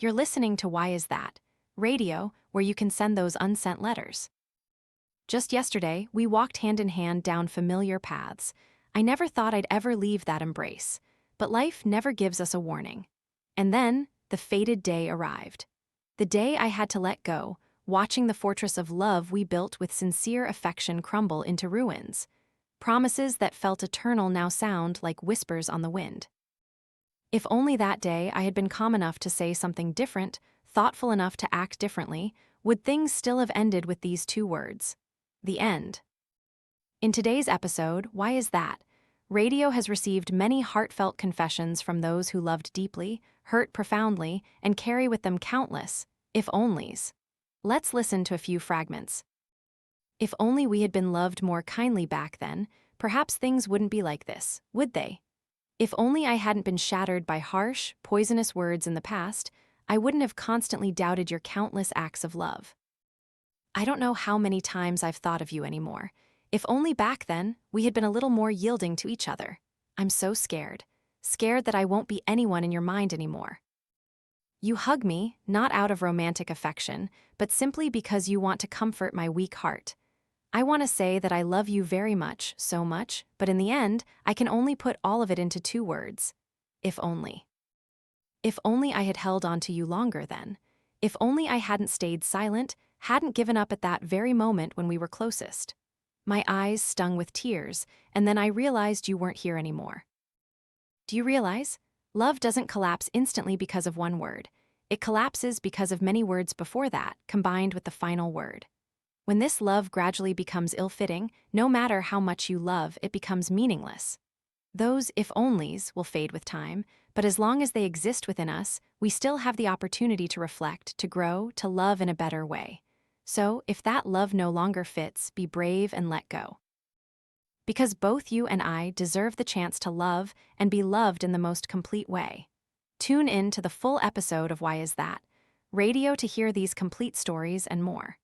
You're listening to Why Is That? Radio, where you can send those unsent letters. Just yesterday, we walked hand in hand down familiar paths. I never thought I'd ever leave that embrace. But life never gives us a warning. And then, the fated day arrived. The day I had to let go, watching the fortress of love we built with sincere affection crumble into ruins. Promises that felt eternal now sound like whispers on the wind. If only that day I had been calm enough to say something different, thoughtful enough to act differently, would things still have ended with these two words: the end. In today's episode, Why Is That? Radio has received many heartfelt confessions from those who loved deeply, hurt profoundly, and carry with them countless if-onlys. Let's listen to a few fragments. If only we had been loved more kindly back then, perhaps things wouldn't be like this, would they? If only I hadn't been shattered by harsh, poisonous words in the past, I wouldn't have constantly doubted your countless acts of love. I don't know how many times I've thought of you anymore. If only back then, we had been a little more yielding to each other. I'm so scared. Scared that I won't be anyone in your mind anymore. You hug me, not out of romantic affection, but simply because you want to comfort my weak heart. I want to say that I love you very much, so much, but in the end, I can only put all of it into two words: if only. If only I had held on to you longer then. If only I hadn't stayed silent, hadn't given up at that very moment when we were closest. My eyes stung with tears, and then I realized you weren't here anymore. Do you realize? Love doesn't collapse instantly because of one word. It collapses because of many words before that, combined with the final word. When this love gradually becomes ill-fitting, no matter how much you love, it becomes meaningless. Those if-onlys will fade with time, but as long as they exist within us, we still have the opportunity to reflect, to grow, to love in a better way. So, if that love no longer fits, be brave and let go. Because both you and I deserve the chance to love and be loved in the most complete way. Tune in to the full episode of Why Is That? Radio to hear these complete stories and more.